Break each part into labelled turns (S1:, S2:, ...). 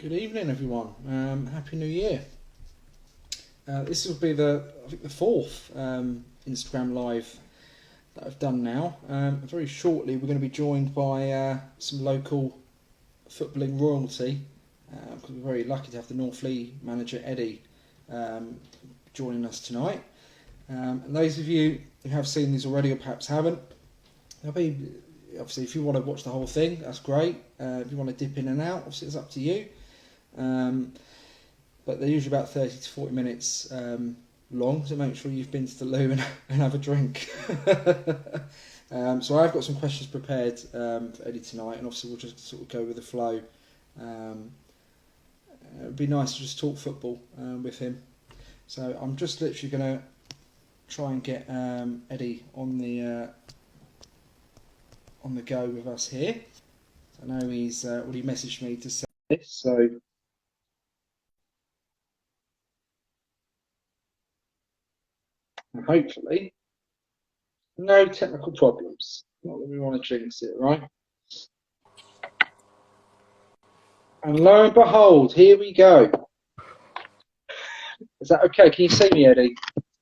S1: Good evening, everyone. Happy New Year. This will be the fourth Instagram live that I've done now. Very shortly, we're going to be joined by some local footballing royalty because we're very lucky to have the North Leigh manager Eddie joining us tonight. And those of you who have seen these already or perhaps haven't, obviously if you want to watch the whole thing, that's great. If you want to dip in and out, obviously it's up to you. But they're usually about 30 to 40 minutes long, so make sure you've been to the loo and have a drink. So I've got some questions prepared for Eddie tonight, and obviously we'll just sort of go with the flow. It'd be nice to just talk football with him. So I'm just literally going to try and get Eddie on the go with us here. I know he's already messaged me to say this, so hopefully no technical problems. Not that we want to jinx it, right? And lo and behold, here we go. Is that okay? Can you see me, Eddie?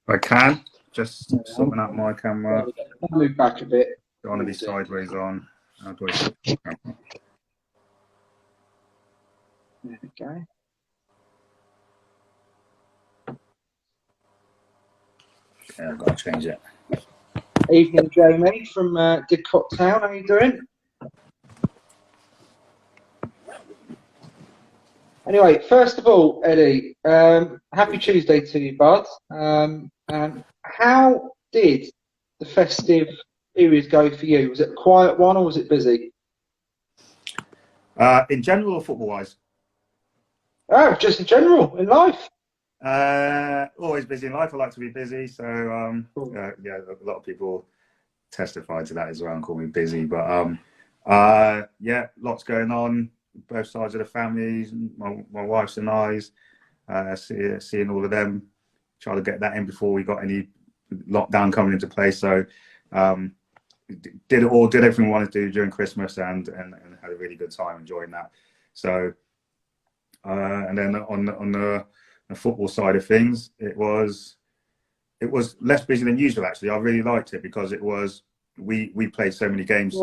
S2: I can. Just sorting out my camera.
S1: I'll move back a bit.
S2: Don't want to be sideways on. How do I set the camera?
S1: There we go.
S2: Yeah, I've got to change it.
S1: Evening, Jamie from Didcot Town. How you doing? Anyway, first of all, Eddie, happy Tuesday to you, bud. And how did the festive period go for you? Was it a quiet one or was it busy?
S2: In general or football-wise?
S1: Oh, just in general, in life.
S2: Always busy in life. I like to be busy. So, yeah, a lot of people testify to that as well and call me busy. But, yeah, lots going on. Both sides of the families, my wife's and I's, seeing all of them, trying to get that in before we got any lockdown coming into place. So, did everything we wanted to do during Christmas and had a really good time enjoying that. So, and then on the football side of things, it was less busy than usual. Actually, I really liked it because it was we played so many games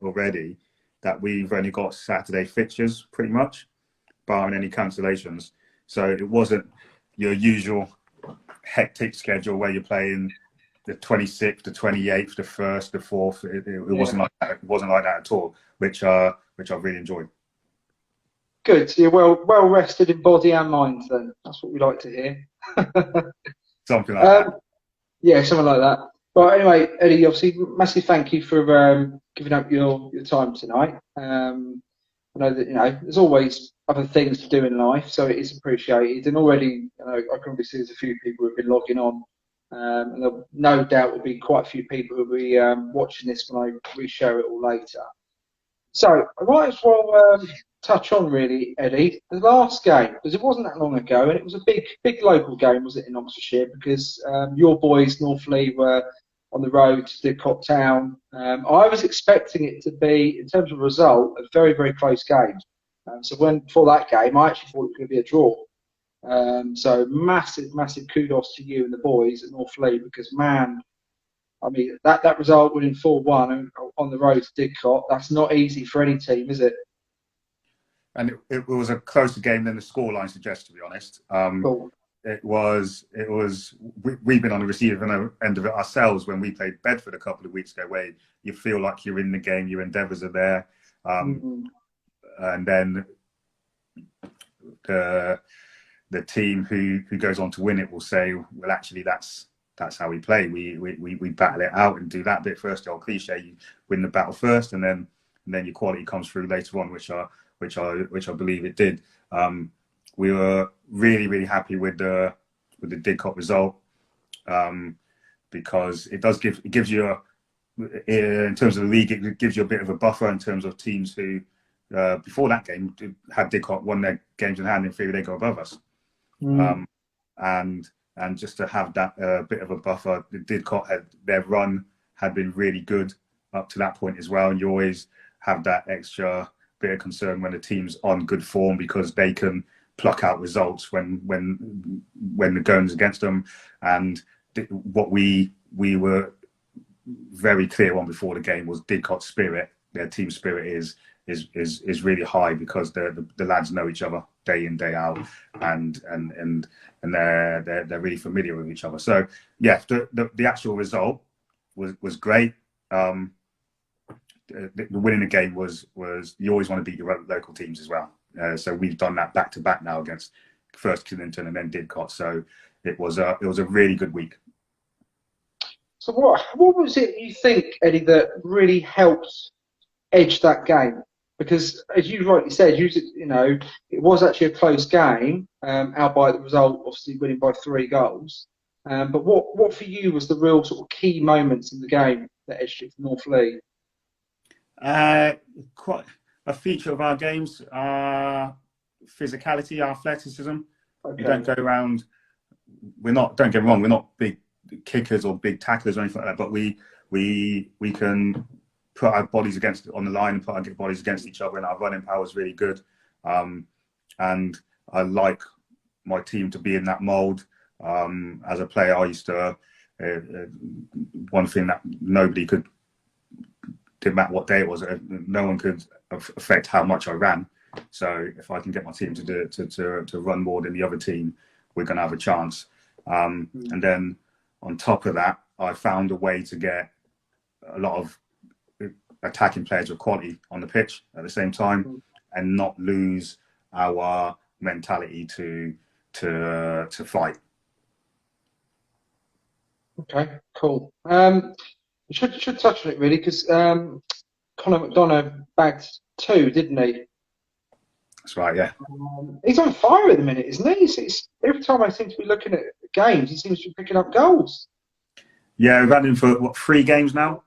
S2: already that we've only got Saturday fixtures pretty much, barring any cancellations. So it wasn't your usual hectic schedule where you're playing the 26th, the 28th, the 1st, the 4th. It wasn't like that. It wasn't like that at all, which I really enjoyed.
S1: Good. So you're well rested in body and mind then. That's what we like to hear.
S2: Something like that.
S1: Yeah, something like that. Well, anyway, Eddie, obviously, massive thank you for giving up your time tonight. I know that there's always other things to do in life, so it is appreciated. And already, I can already see there's a few people who've been logging on, and there'll no doubt will be quite a few people who'll be watching this when I reshare it all later. So I might as well touch on really, Eddie, the last game, because it wasn't that long ago, and it was a big local game, was it, in Oxfordshire? Because your boys, North Leigh, were on the road to Didcot Town. I was expecting it to be, in terms of result, a very, very close game. So before that game, I actually thought it was going to be a draw. So massive kudos to you and the boys at North Leigh, because man, I mean that result winning 4-1 on the road to Didcot, that's not easy for any team, is it?
S2: And it was a closer game than the scoreline suggests, to be honest.
S1: Cool.
S2: We've been on the receiving end of it ourselves when we played Bedford a couple of weeks ago, where you feel like you're in the game, your endeavours are there, and then the team who goes on to win it will say, well, actually that's how we play. We battle it out and do that bit first. The old cliche, you win the battle first, and then your quality comes through later on, which I believe it did. We were really happy with the Didcot result, because it gives you in terms of the league, it gives you a bit of a buffer in terms of teams who before that game had Didcot won their games in hand, in theory they go above us. And just to have that bit of a buffer, the Didcot their run had been really good up to that point as well, and you always have that extra bit of concern when the team's on good form, because they can pluck out results when the going's against them. And what we were very clear on before the game was Didcot's spirit. Their team spirit is really high, because the lads know each other day in, day out, and they're really familiar with each other. So yeah, the actual result was great. The winning the game was you always want to beat your local teams as well. So we've done that back to back now against first Killington and then Didcot. So it was a really good week.
S1: So what was it you think, Eddie, that really helped edge that game? Because as you rightly said, it was actually a close game, albeit the result obviously winning by 3 goals. But what for you was the real sort of key moments in the game that edged it for North Leigh?
S2: Quite a feature of our games, our physicality, our athleticism. Okay. We don't go around. Don't get me wrong, we're not big kickers or big tacklers or anything like that, but we can put our bodies on the line and put our bodies against each other, and our running power is really good. And I like my team to be in that mould. As a player, I used to one thing that nobody could, didn't matter what day it was, no one could affect how much I ran. So if I can get my team to do to run more than the other team, we're going to have a chance. And then on top of that, I found a way to get a lot of attacking players with quality on the pitch at the same time, and not lose our mentality to fight.
S1: Okay, cool. We should touch on it really, because Conor McDonough bagged 2, didn't he?
S2: That's right, yeah.
S1: He's on fire at the minute, isn't he? Every time I seem to be looking at games, he seems to be picking up goals.
S2: Yeah, we've had him for 3 games now.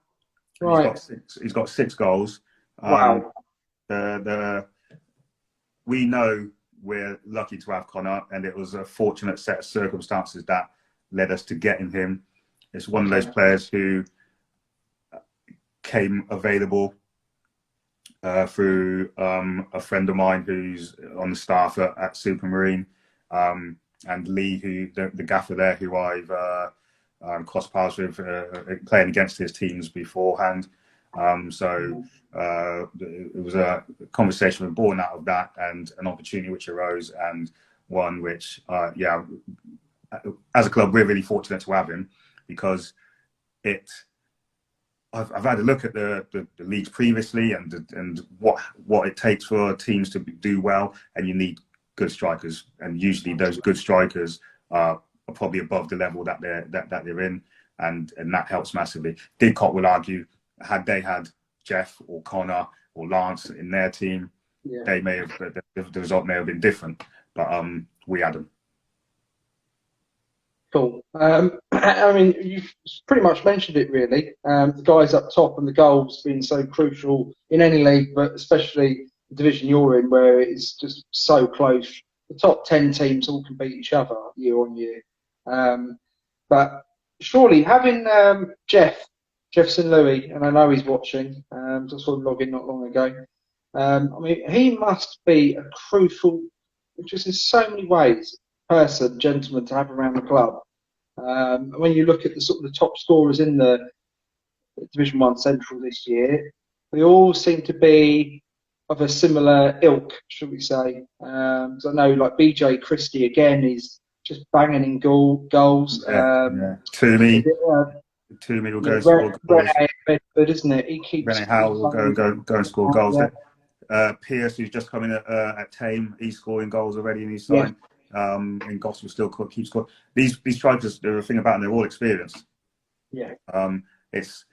S1: Right.
S2: He's got 6 goals.
S1: Wow.
S2: We know we're lucky to have Conor, and it was a fortunate set of circumstances that led us to getting him. It's one of those players who came available through a friend of mine who's on the staff at Supermarine, and Leigh, who the gaffer there, who I've crossed paths with, playing against his teams beforehand. So it was a conversation born out of that, and an opportunity which arose, and one which, as a club, we're really fortunate to have him, because I've had a look at the leagues previously, and what it takes for teams to do well, and you need good strikers, and usually those good strikers are probably above the level that they're in, and that helps massively. Didcot will argue, had they had Jeff or Conor or Lance in their team, they may have the result may have been different, but we had them.
S1: Cool. I mean, you've pretty much mentioned it really. The guys up top and the goals being so crucial in any league, but especially the division you're in, where it's just so close. The top 10 teams all can beat each other year on year. But surely having Jefferson Louis, and I know he's watching, just saw him log in not long ago. I mean, he must be a crucial, just in so many ways, gentleman to have around the club. When you look at the sort of the top scorers in the Division 1 Central this year, they all seem to be of a similar ilk, should we say? So I know, like BJ Christie again is just banging in goals.
S2: Toomey will go score goals.
S1: Bedford, isn't it? He keeps.
S2: Rene Howell will go and score goals. Pierce, who's just coming at Tame, he's scoring goals already in his side. And Goss will still keep scoring. These strikers, the thing about them, they're all experienced.
S1: Yeah.
S2: It's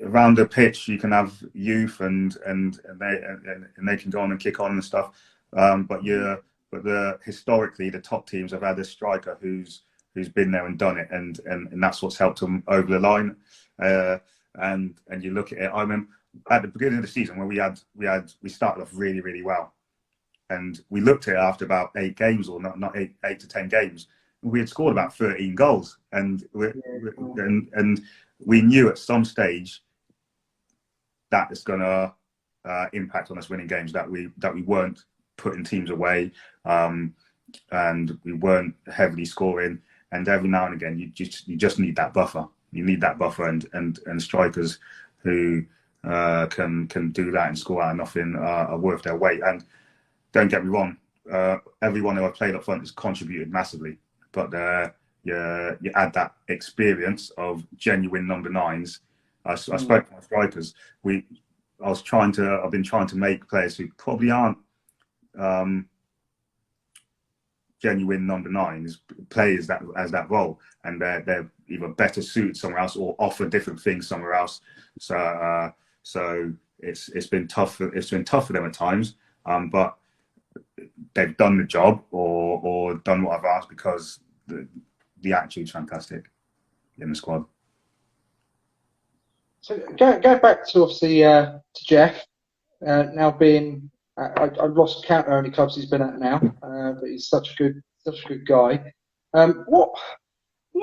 S2: around the pitch you can have youth and they can go on and kick on and stuff. But historically the top teams have had a striker who's been there and done it, and that's what's helped them over the line. And you look at it. I remember at the beginning of the season when we started off really, really well. And we looked at it after about 8 games, or not 8 to 10 games. We had scored about 13 goals, and we knew at some stage that it's gonna impact on us winning games, that we weren't putting teams away, and we weren't heavily scoring. And every now and again, you just need that buffer. You need that buffer, and strikers who can do that and score out of nothing are worth their weight. And don't get me wrong, everyone who I've played up front has contributed massively. But you add that experience of genuine number nines. I spoke to my strikers. I've been trying to make players who probably aren't genuine number nines players that as that role, and they're either better suited somewhere else or offer different things somewhere else. So it's been tough. It's been tough for them at times, but they've done the job or done what I've asked, because the attitude's fantastic in the squad.
S1: So go back to obviously to Jeff. Now being, I've lost count how many clubs he's been at now, but he's such a good guy. What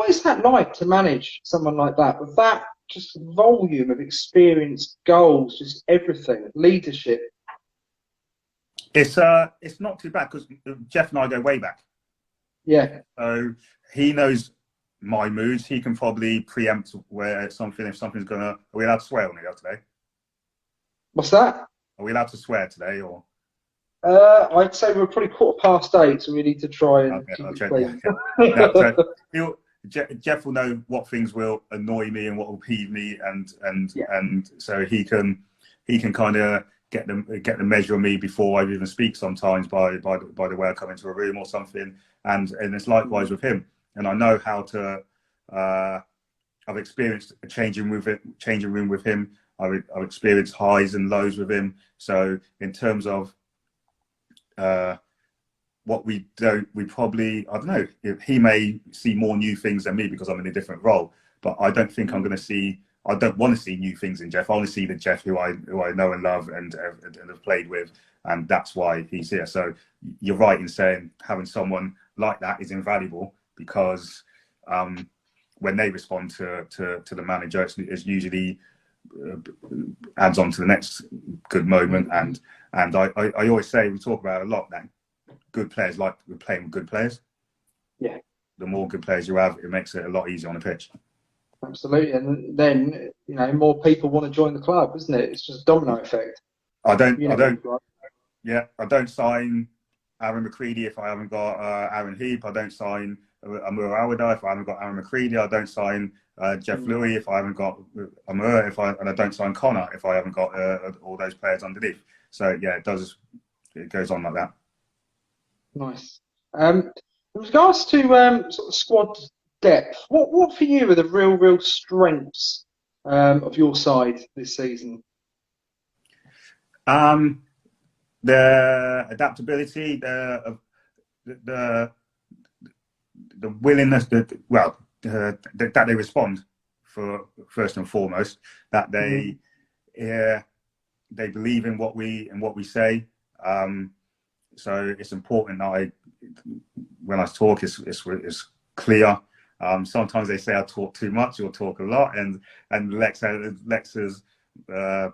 S1: is that like to manage someone like that, with that just volume of experience, goals, just everything, leadership?
S2: It's not too bad, because Jeff and I go way back.
S1: Yeah.
S2: So he knows my moods. He can probably preempt if something's gonna. Are we allowed to swear on here today?
S1: What's that?
S2: Are we allowed to swear today, or?
S1: I'd say we're probably 8:15, so we need to try and keep it clean.
S2: No, Jeff will know what things will annoy me and what will peeve me, and so he can kind of get the measure of me before I even speak sometimes by the way I come into a room or something, and it's likewise with him. And I know how to. I've experienced a changing room with him. I've experienced highs and lows with him. So in terms of what we probably, I don't know, he may see more new things than me because I'm in a different role, but I don't think I don't want to see new things in Jeff. I want to see the Jeff who I know and love and have played with, and that's why he's here. So you're right in saying having someone like that is invaluable, because when they respond to the manager, it's usually adds on to the next good moment. And I always say, we talk about it a lot, that good players like playing with good players.
S1: Yeah.
S2: The more good players you have, it makes it a lot easier on the pitch.
S1: Absolutely, and then more people want to join the club, isn't it? It's just a domino effect.
S2: I don't sign Aaron McCready if I haven't got Aaron Heap. I don't sign Amur Awada if I haven't got Aaron McCready. I don't sign Jeff Louis if I haven't got Amur. And I don't sign Connor if I haven't got all those players underneath. So yeah, it goes on like that.
S1: Nice. In regards to sort of squad depth, what for you are the real strengths of your side this season?
S2: The adaptability, the willingness, that they respond, for first and foremost, that they believe in what we say. So it's important that when I talk, it's clear. Sometimes they say I talk too much or talk a lot, and Lex has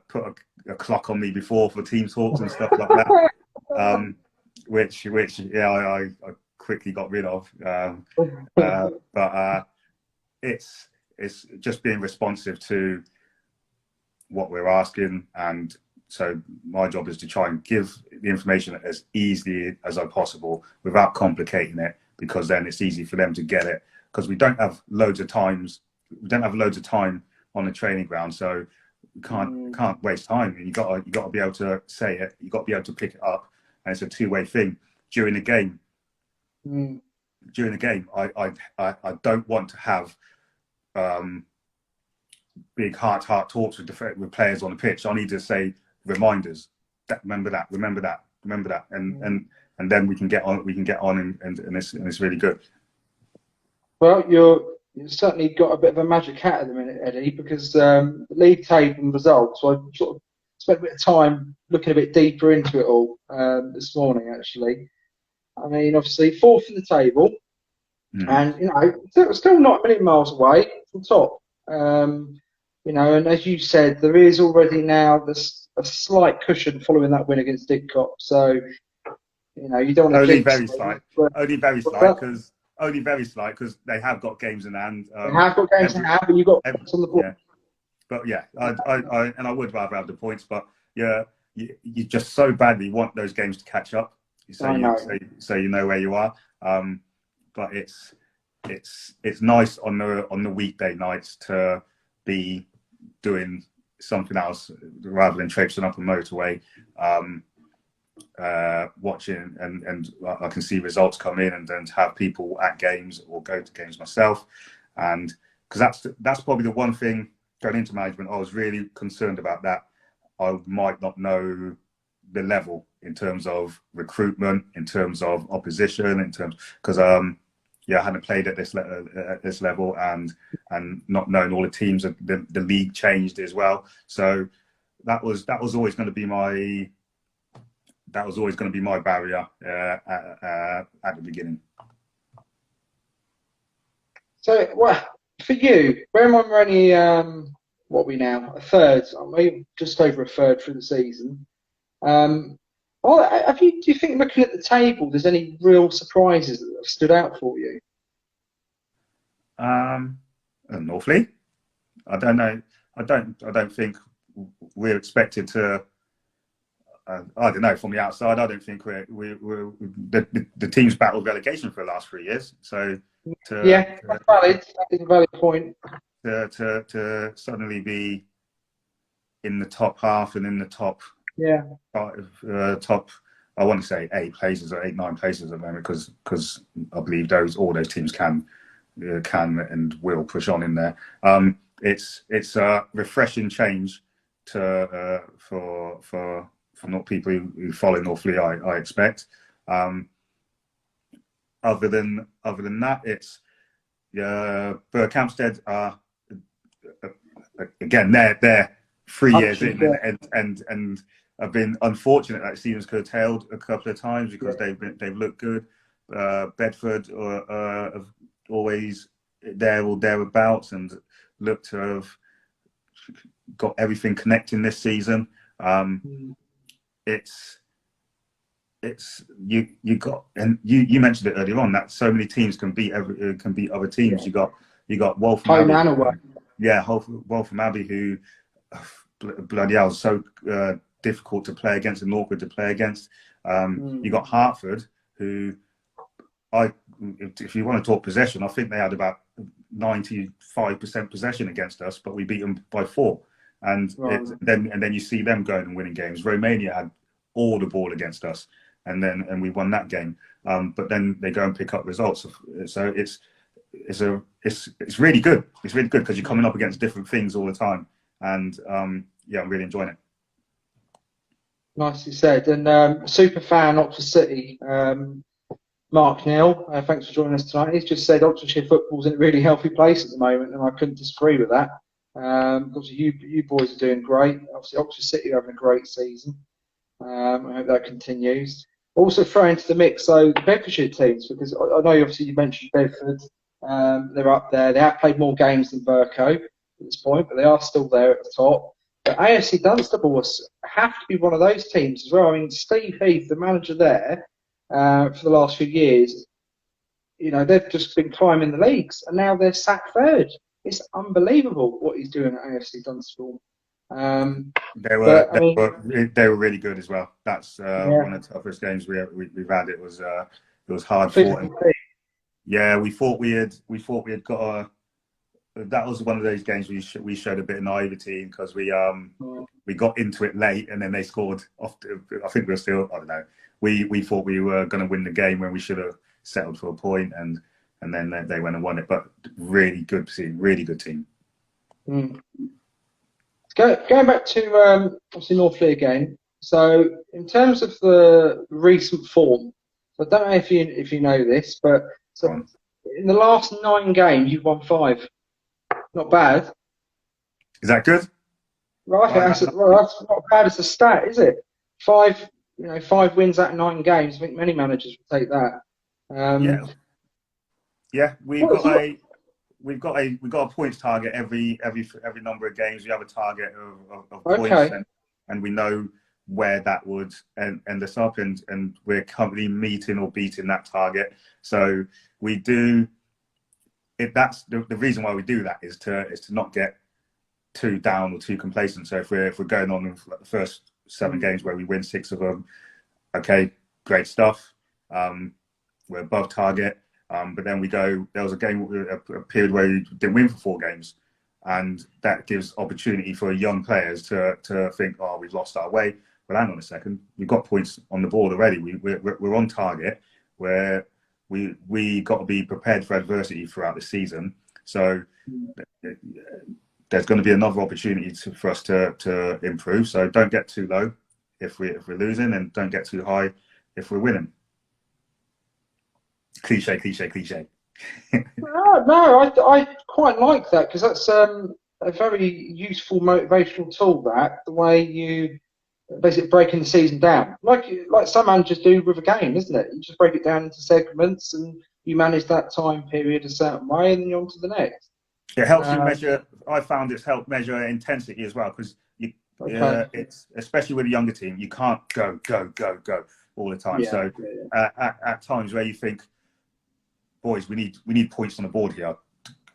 S2: put a clock on me before for team talks and stuff like that, which I quickly got rid of. But it's just being responsive to what we're asking, and so my job is to try and give the information as easily as I possible without complicating it, because then it's easy for them to get it. Because we don't have loads of time on the training ground, so we can't waste time. And you got to be able to say it. You got to be able to pick it up, and it's a two-way thing. During the game, I don't want to have big heart talks with players on the pitch. I need to say reminders. Remember that, and then we can get on, and it's really good.
S1: Well, you've certainly got a bit of a magic hat at the minute, Eddie, because the league table and results. So I sort of spent a bit of time looking a bit deeper into it all this morning, actually. I mean, obviously, fourth in the table, and still not a million miles away from top. And as you said, there is already now this a slight cushion following that win against Didcot. So, you don't want to
S2: Only
S1: jinx
S2: very
S1: things,
S2: slight.
S1: but
S2: Only very
S1: what's
S2: slight
S1: that?
S2: because they have got games in hand.
S1: They have got games to
S2: Every,
S1: have, but you've got
S2: every
S1: points on the board.
S2: yeah, but yeah, I would rather have the points, but yeah, you just so badly want those games to catch up, so
S1: I know.
S2: you know where you are. But it's nice on the weekday nights to be doing something else rather than traipsing up a motorway, watching and I can see results come in and then have people at games or go to games myself, and because that's probably the one thing going into management I was really concerned about, that I might not know the level in terms of recruitment, in terms of opposition, in terms because I hadn't played at this level, and not knowing all the teams, the league changed as well. So that was always going to be my barrier at the beginning.
S1: So, well, for you, bear in mind we're only what are we now? A third, maybe just over a third through the season. Do you think, looking at the table, there's any real surprises that have stood out for you?
S2: North Leigh, I don't know. I don't think we're expected to. I don't know. From the outside, I don't think we're the team's battled relegation for the last 3 years. So
S1: that's valid. That is a valid point.
S2: To suddenly be in the top half and in the top top, I want to say 8 places or 9 places at the moment, because I believe all those teams can and will push on in there. It's a refreshing change for not people who follow North Leigh, I expect. Other than that, it's Berkhamsted are again they're 3 years in and have been unfortunate that season's curtailed a couple of times because they've looked good. Bedford have always there or thereabouts and look to have got everything connecting this season. It's you got, and you mentioned it earlier on, that so many teams can beat other teams. You got Waltham Abbey, Waltham Abbey, who bloody hell is so difficult to play against and awkward to play against. You got Hertford, who if you want to talk possession, I think they had about 95% possession against us, but we beat them by 4. And then you see them going and winning games. Romania had all the ball against us, and we won that game. But then they go and pick up results. So it's really good. It's really good because you're coming up against different things all the time, and I'm really enjoying it.
S1: Nicely said. And super fan Oxford City, Mark Neal, thanks for joining us tonight. He's just said Oxfordshire football's in a really healthy place at the moment, and I couldn't disagree with that. Obviously, you boys are doing great. Obviously, Oxford City are having a great season. I hope that continues. Also, throw into the mix, so the Bedfordshire teams, because I know obviously you mentioned Bedford. They're up there. They have played more games than Burco at this point, but they are still there at the top. But AFC Dunstable have to be one of those teams as well. I mean, Steve Heath, the manager there, for the last few years, they've just been climbing the leagues, and now they're sat third. It's unbelievable what he's doing at AFC Dunstable.
S2: They were really good as well. That's one of the toughest games we've had. It was hard fought. Yeah, we thought we had got that was one of those games we showed a bit of naivety because we got into it late and then they scored. I think we were still, I don't know. We thought we were going to win the game when we should have settled for a point, and then they went and won it. But really good team, really good team.
S1: Going back to obviously North Leigh again. So in terms of the recent form, I don't know if you know this, but in the last 9 games you've won 5. Not bad.
S2: Is that good?
S1: Well, I think that's not bad as a stat, is it? 5 wins out of 9 games. I think many managers would take that.
S2: we've got a points target every number of games. We have a target of points,
S1: Okay.
S2: and we know where that would end us up, and we're currently meeting or beating that target. So we do it. That's the reason why we do that is to not get too down or too complacent. So if we're going on in the first 7 games where we win 6 of them, okay, great stuff. We're above target. But then there was a period where we didn't win for 4 games. And that gives opportunity for young players to think, oh, we've lost our way. Well, hang on a second. We've got points on the board already. We're on target. Where we got to be prepared for adversity throughout the season. So there's going to be another opportunity for us to improve. So don't get too low if we're losing, and don't get too high if we're winning. Cliche.
S1: No, I quite like that, because that's a very useful motivational tool. That the way you basically breaking the season down, like some managers do with a game, isn't it? You just break it down into segments, and you manage that time period a certain way, and then you're on to the next.
S2: It helps you measure. I found it's helped measure intensity as well, because it's especially with a younger team, you can't go all the time. So at times where you think, boys, we need points on the board here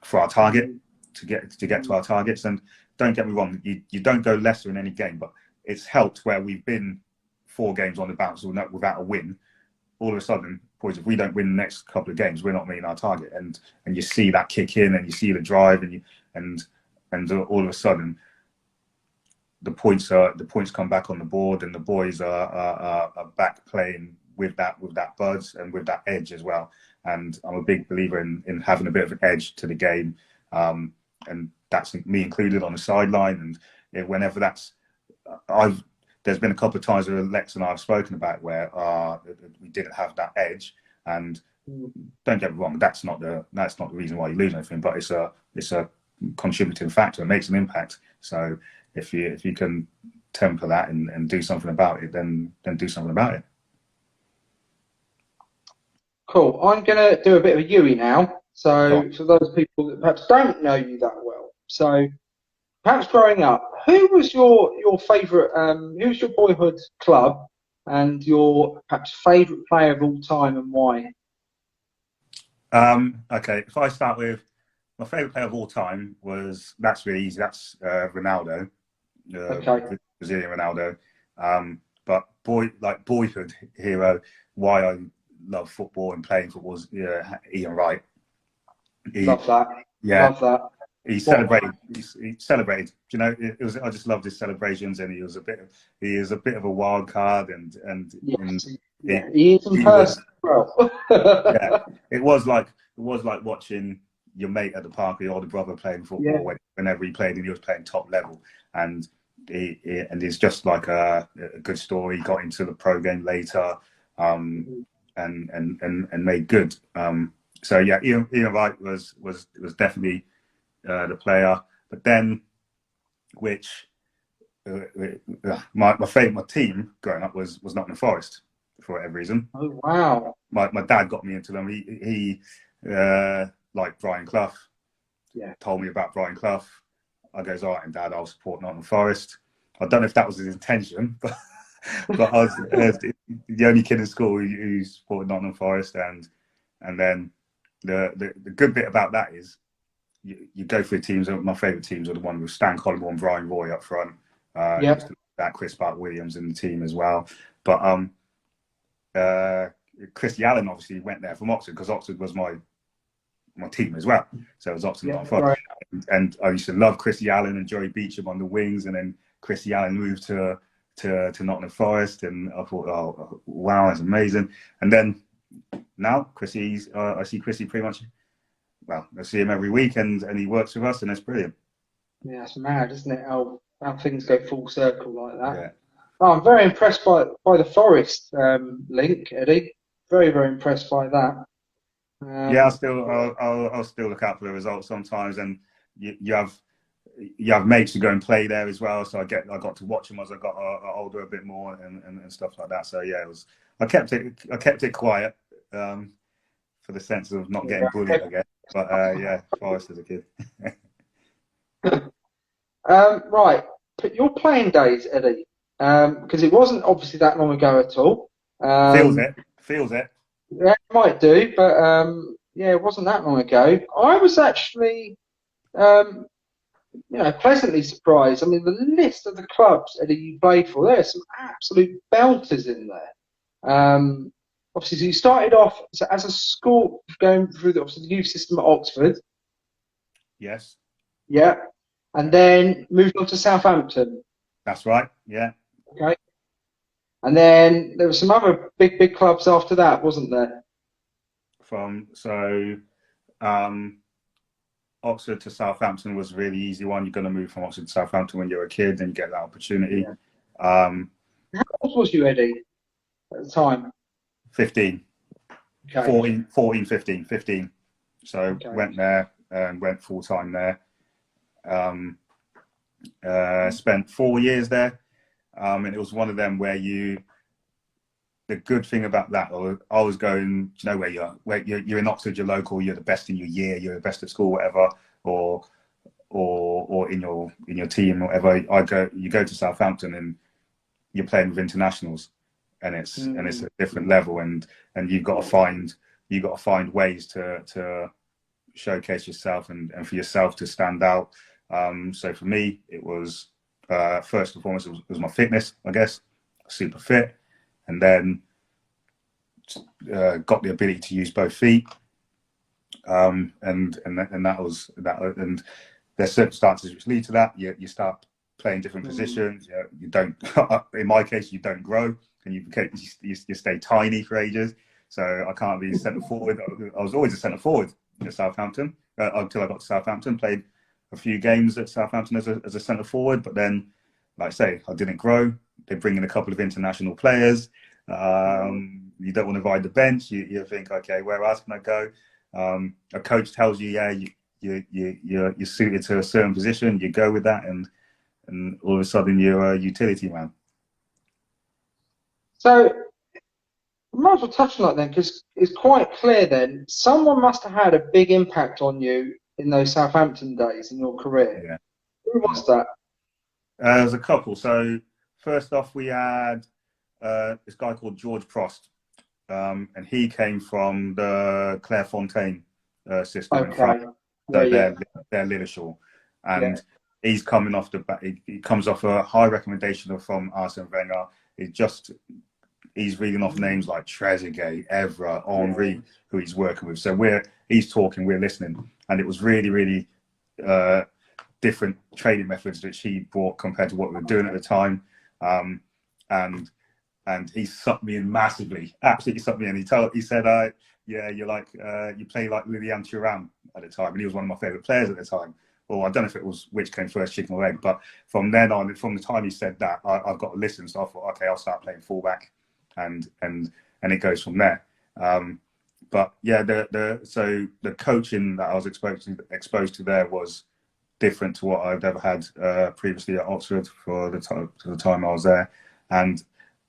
S2: for our target to get to our targets. And don't get me wrong, you don't go lesser in any game, but it's helped where we've been 4 games on the bounce without a win. All of a sudden, boys, if we don't win the next couple of games, we're not meeting our target. And you see that kick in, and you see the drive, and all of a sudden, the points come back on the board, and the boys are back playing with that buzz and with that edge as well. And I'm a big believer in having a bit of an edge to the game, and that's me included on the sideline. And whenever there's been a couple of times where Lex and I have spoken about where we didn't have that edge. And don't get me wrong, that's not the reason why you lose anything, but it's a contributing factor. It makes an impact. So if you can temper that and do something about it, then do something about it.
S1: Cool. I'm going to do a bit of a Yui now. So for those people that perhaps don't know you that well, so perhaps growing up, who was your favourite? Who was your boyhood club, and your perhaps favourite player of all time, and why?
S2: Okay, if I start with my favourite player of all time, that's really easy. That's Ronaldo, Brazilian Ronaldo. But boyhood hero, why I love football and playing football was Ian Wright.
S1: Love that.
S2: Yeah,
S1: love that.
S2: He celebrated. He celebrated. You know, it was. I just loved his celebrations, and he is a bit of a wild card, and
S1: he is in person.
S2: Yeah, it was like watching your mate at the park, your older brother playing football. Whenever he played, and he was playing top level, and it's just like a good story. He got into the pro game later, and made good. So yeah, Ian Wright was definitely the player. But then, my team growing up was Nottingham Forest for whatever reason.
S1: Oh wow!
S2: My dad got me into them. He liked Brian Clough.
S1: Yeah.
S2: Told me about Brian Clough. I goes, all right, and Dad, I'll support Nottingham Forest. I don't know if that was his intention, but I was the only kid in school who supported Nottingham Forest, and then the good bit about that is you go through teams. My favourite teams are the one with Stan Collymore and Brian Roy up front. That Chris Park-Williams in the team as well. But Christy Allen obviously went there from Oxford, because Oxford was my team as well. So it was Oxford Nottingham Forest. Right. And I used to love Christy Allen and Joey Beecham on the wings, and then Christy Allen moved to Nottingham Forest, and I thought, oh wow, that's amazing. And then now I see Christy pretty much. Well, I see him every week, and he works with us, and it's brilliant.
S1: Yeah, it's mad, isn't it? How things go full circle like that.
S2: Yeah.
S1: Oh, I'm very impressed by the Forest link, Eddie. Very, very impressed by that.
S2: Yeah, I'll still look out for the results sometimes, and you have mates who go and play there as well. So I got to watch them as I got older a bit more, and stuff like that. So yeah, I kept it quiet, for the sense of not getting bullied, I guess. But yeah, Forest as a kid.
S1: Right, but your playing days, Eddie, because it wasn't obviously that long ago at all.
S2: Feels it. Feels it.
S1: Yeah, it might do, but yeah, it wasn't that long ago. I was actually, um, pleasantly surprised. I mean, the list of the clubs, Eddie, you played for, there's some absolute belters in there. Obviously, so you started off as a school going through obviously the youth system at Oxford,
S2: Yes.
S1: yeah, and then moved on to Southampton,
S2: That's right. Yeah.
S1: okay, and then there were some other big clubs after that, wasn't there?
S2: Um, Oxford to Southampton was a really easy one. You're going to move from Oxford to Southampton when you're a kid, and you get that opportunity.
S1: Yeah.
S2: Um,
S1: How old was you, Eddie, at the time?
S2: 15,
S1: Okay,
S2: 14, 15, 15. So
S1: okay.
S2: went there and went full time there. Um, spent 4 years there. And it was one of them where the good thing about that, I was going, you know, where you're in Oxford, you're local, you're the best in your year, you're the best at school, whatever, or in your team, whatever. You go to Southampton and you're playing with internationals, and it's a different level, and you've got to find ways to showcase yourself and for yourself to stand out. So for me, it was first and foremost, it was my fitness, I guess, super fit, and then got the ability to use both feet, and that was that. And there's circumstances which lead to that. You start playing different positions. You don't. In my case, you don't grow, and you stay tiny for ages. So I can't be centre forward. I was always a centre forward at Southampton until I got to Southampton. Played a few games at Southampton as a centre forward, but then, like I say, I didn't grow. They bring in a couple of international players. You don't want to ride the bench. You think, okay, where else can I go? A coach tells you, yeah, you're suited to a certain position. You go with that, and all of a sudden you're a utility man.
S1: So, we might as well touch on that then, because it's quite clear then, someone must have had a big impact on you in those Southampton days in your career.
S2: Yeah.
S1: Who was that?
S2: There's a couple. So first off, we had this guy called George Prost, and he came from the Clairefontaine system in France. So they're Lilleshall, and he's coming off the back. He comes off a high recommendation from Arsene Wenger. He's reading off names like Trezeguet, Evra, Henry, who he's working with. So he's talking, we're listening, and it was really, really different training methods that she brought compared to what we were doing at the time. And he sucked me in massively, absolutely sucked me in. He said, yeah, you play like Lilian Thuram at the time, and he was one of my favourite players at the time. Well, I don't know if it was which came first, chicken or egg, but from then on, from the time he said that, I've got to listen. So I thought, okay, I'll start playing fullback, and it goes from there. But yeah, so the coaching that I was exposed to there was different to what I've ever had previously at Oxford for the time I was there, and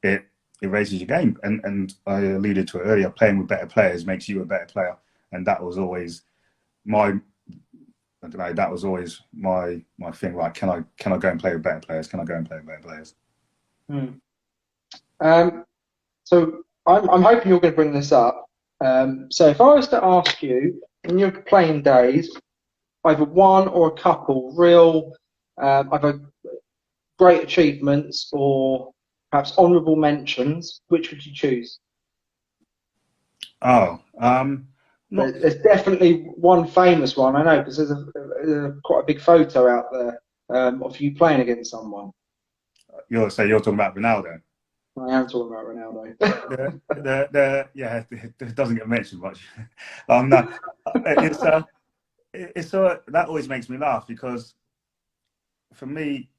S2: it raises your game. And I alluded to it earlier. Playing with better players makes you a better player, and that was always my thing. Like, can I go and play with better players? Can I go and play with better players?
S1: So I'm hoping you're going to bring this up. So if I was to ask you in your playing days, either one or a couple real either great achievements or perhaps honourable mentions, which would you choose? There's definitely one famous one, I know, because there's quite a big photo out there of you playing against someone.
S2: You're talking about Ronaldo?
S1: I am talking about Ronaldo.
S2: It doesn't get mentioned much. No, that always makes me laugh, because for me,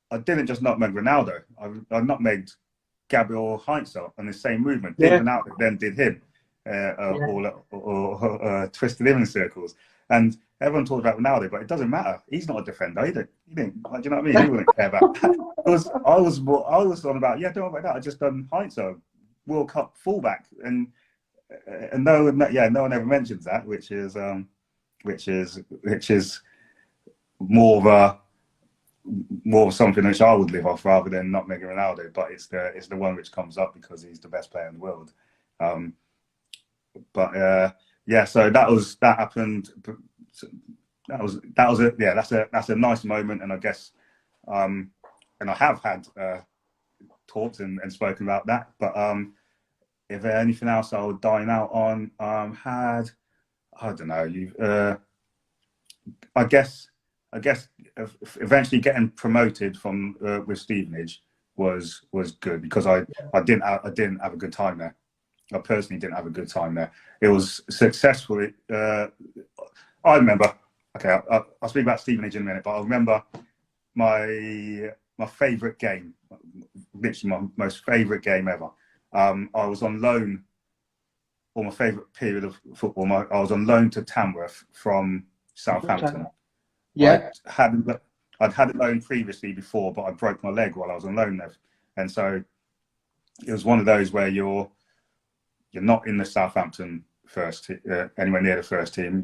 S2: I didn't just nutmeg Ronaldo. I nutmegged Gabriel Heinz on the same movement. Did Ronaldo, then did him, or twisted him in circles. And everyone talks about Ronaldo, but it doesn't matter. He's not a defender. He didn't. Do you know what I mean? He wouldn't care about that. I was on about, don't worry about that. I just done Heinz, World Cup fullback, and and no one ever mentions that, which is more of a more of something which I would live off rather than not Mega Ronaldo. But it's the one which comes up because he's the best player in the world. Yeah, so that happened. That was it. Yeah, that's a nice moment, and I guess, and I have had talked and spoken about that. But if there's anything else I would dine out on, had I don't know. I guess eventually getting promoted from with Stevenage was good because I didn't have a good time there. I personally didn't have a good time there. It was successful. I remember. Okay, I'll speak about Stevenage in a minute, but I remember my favourite game, literally my most favourite game ever. I was on loan, or my favourite period of football. I was on loan to Tamworth from Southampton.
S1: Yeah.
S2: I'd had a loan previously before, but I broke my leg while I was on loan there, and so it was one of those where you're not in the Southampton first, anywhere near the first team.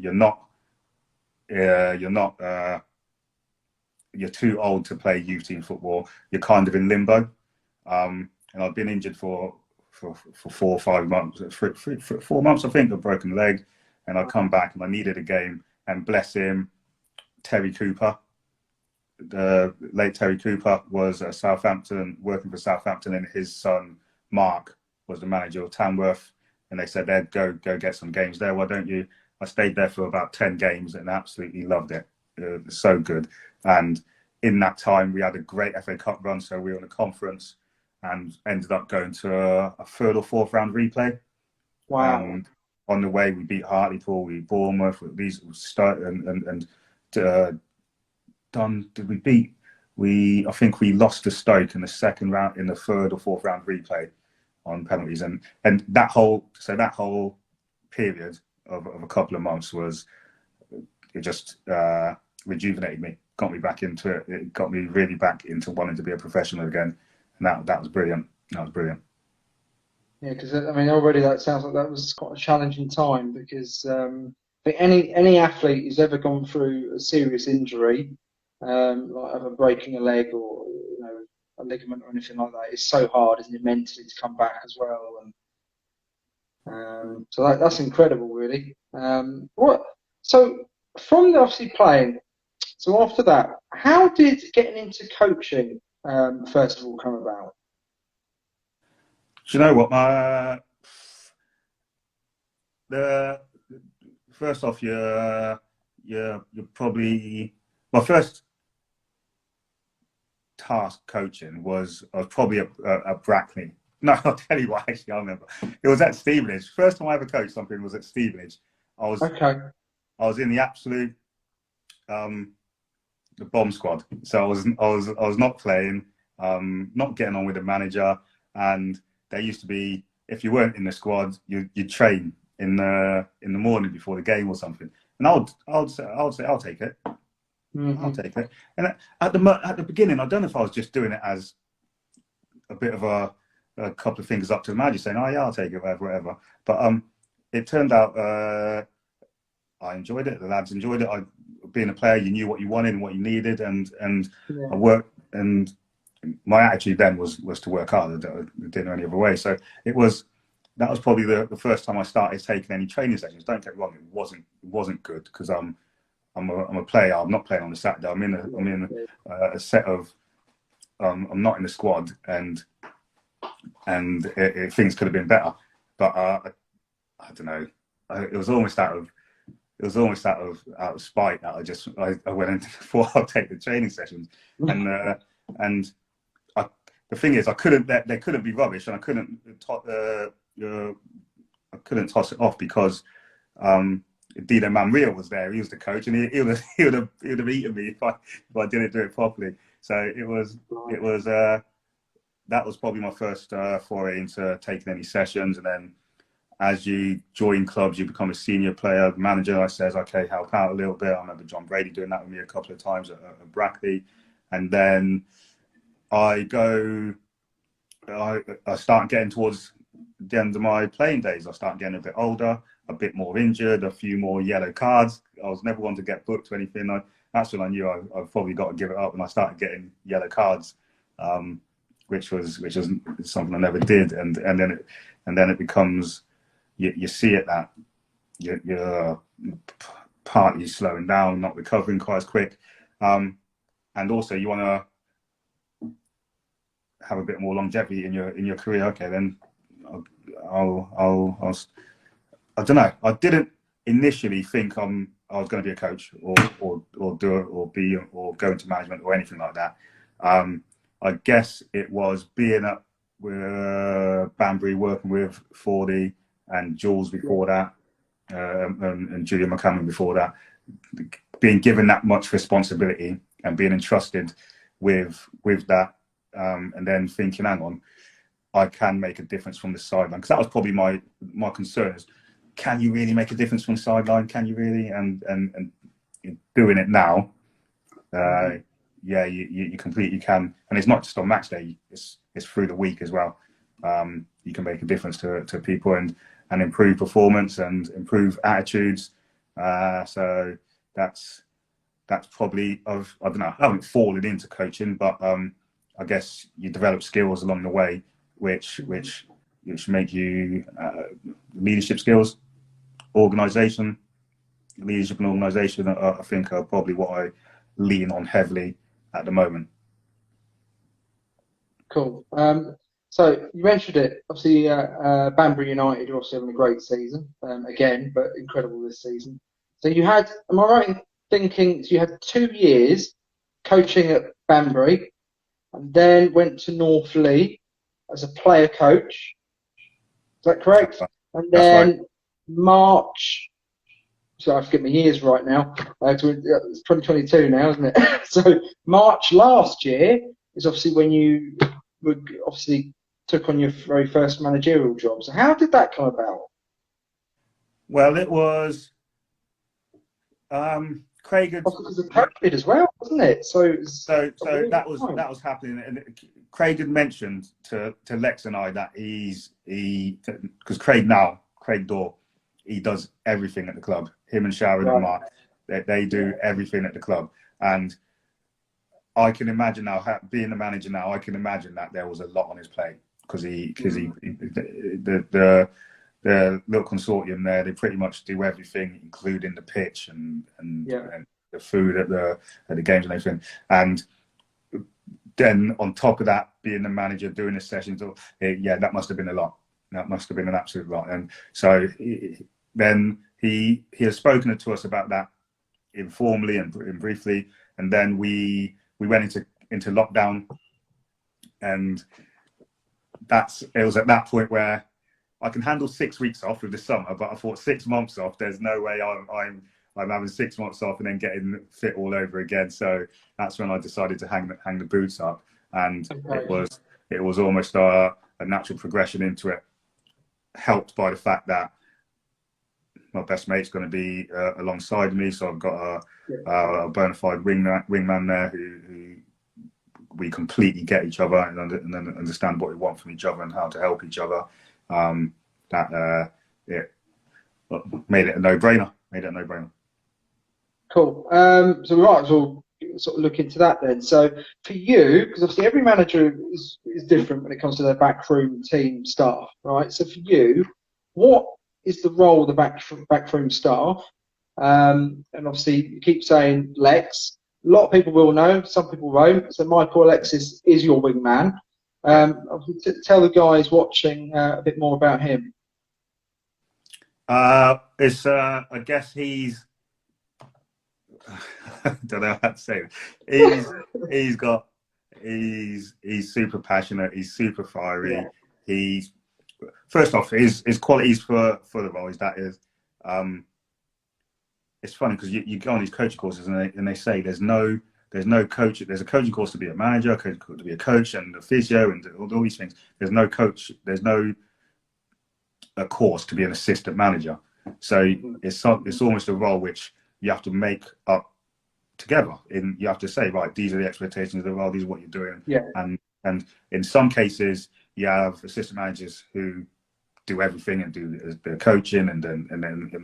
S2: You're too old to play youth team football. You're kind of in limbo. And I've been injured for 4 or 5 months, 4 months, I think. I've broken a leg, and I come back and I needed a game. And bless him, Terry Cooper, the late Terry Cooper, was working for Southampton, and his son Mark was the manager of Tamworth. And they said, "Ed, go get some games there. Why don't you?" I stayed there for about 10 games and absolutely loved it. It was so good. And in that time, we had a great FA Cup run. So we were in a conference and ended up going to a third or fourth round replay.
S1: Wow.
S2: And on the way, we beat Hartlepool, we beat Bournemouth. Did we beat? I think we lost to Stoke in the second round, in the third or fourth round replay on penalties. And that whole period of a couple of months it just rejuvenated me, got me back into it. It got me really back into wanting to be a professional again, and that was brilliant. That was brilliant.
S1: Yeah, because I mean, already that sounds like that was quite a challenging time because I think any athlete who's ever gone through a serious injury, like either breaking a leg or a ligament or anything like that, it's so hard, isn't it, mentally to come back as well. And so that's incredible, really. So from obviously playing, so after that, how did getting into coaching first of all come about?
S2: Do you know what? First off, you're probably my first task coaching was I was probably at Brackley. No, I'll tell you what. Actually, I remember it was at Stevenage. First time I ever coached something was at Stevenage. I was in the absolute the bomb squad. So I was not playing, not getting on with the manager, and there used to be, if you weren't in the squad, you'd train in the morning before the game or something. And I'll say I'll take it. Mm-hmm. I'll take it. And at the beginning, I don't know if I was just doing it as a bit of a couple of fingers up to the manager saying, "Oh yeah, I'll take it, whatever." But it turned out I enjoyed it. The lads enjoyed it. Being a player, you knew what you wanted and what you needed, and yeah. I worked. And my attitude then was to work hard. I didn't know any other way. So that was probably the first time I started taking any training sessions. Don't get me wrong, it wasn't good because I'm a player. I'm not playing on the Saturday. I'm in a set of I'm not in the squad, and things could have been better. But I don't know. It was almost out of spite that I went into before I'll take the training sessions, and the thing is, they couldn't be rubbish, and I couldn't toss it off because Dino Manria was there. He was the coach, and he would have eaten me if I didn't do it properly. So it was that was probably my first foray into taking any sessions, and then as you join clubs, you become a senior player. The manager says, "Okay, help out a little bit." I remember John Brady doing that with me a couple of times at Brackley, and then I start getting towards the end of my playing days. I started getting a bit older, a bit more injured, a few more yellow cards. I was never one to get booked or anything. That's when I knew I've probably got to give it up, and I started getting yellow cards, which was something I never did. And then it becomes, you see it that you're partly slowing down, not recovering quite as quick, and also you want to have a bit more longevity in your career. Okay, then I'll I don't know. I didn't initially think I was going to be a coach or do it or go into management or anything like that. I guess it was being up with Banbury, working with Fordy and Jules before that, and Julia McCammon before that, being given that much responsibility and being entrusted with that, and then thinking, hang on, I can make a difference from the sideline, because that was probably my concern is, can you really make a difference from the sideline? Can you really? And doing it now, yeah, you completely can. And it's not just on match day; it's through the week as well. You can make a difference to people and improve performance and improve attitudes. So that's probably I don't know. I haven't fallen into coaching, but I guess you develop skills along the way, which make you leadership skills, leadership and organisation. I think are probably what I lean on heavily at the moment.
S1: Cool. So you mentioned it. Obviously, Banbury United are also having a great season again, but incredible this season. So you had, am I right in thinking, so you had 2 years coaching at Banbury, and then went to North Leigh as a player coach. Is that correct? And then right. March, so I forget my years right now, it's 2022 now, isn't it? So March last year is obviously when you obviously took on your very first managerial job. So how did that come about?
S2: Well, it was Craig had,
S1: because of COVID as well, wasn't it? So
S2: that was happening, and Craig had mentioned to Lex and I that because Craig Dorr, he does everything at the club. Him and Sharon and Mark, they do everything at the club, and I can imagine now, being the manager now, I can imagine that there was a lot on his plate because the little consortium there, they pretty much do everything, including the pitch and the food at the games and everything. And then on top of that, being the manager, doing the sessions, that must have been a lot. That must have been an absolute lot. And so then he has spoken to us about that informally and briefly, and then we went into lockdown, and it was at that point where I can handle 6 weeks off with the summer, but I thought 6 months off, there's no way I'm having 6 months off and then getting fit all over again. So that's when I decided to hang the boots up, and it was almost a natural progression into it, helped by the fact that my best mate's going to be alongside me, so I've got a bona fide wingman there who we completely get each other and understand what we want from each other and how to help each other. It made it a no-brainer. Cool.
S1: So we might as well sort of look into that then. So for you, because obviously every manager is different when it comes to their backroom team staff, right? So for you, what is the role of the backroom staff? And obviously you keep saying Lex. A lot of people will know, some people won't. So Michael Alexis is your wingman. Tell the guys watching a bit more about him.
S2: I guess he's I don't know how to say it. He's super passionate, he's super fiery. He's first off, his qualities for the role is it's funny because you go on these coaching courses and they say there's no coach. There's a coaching course to be a manager, a coaching course to be a coach, and a physio, and all these things. There's no coach. There's no a course to be an assistant manager. So it's almost a role which you have to make up together. You have to say, right, these are the expectations of the role. These are what you're doing.
S1: Yeah.
S2: And in some cases, you have assistant managers who do everything and do the coaching and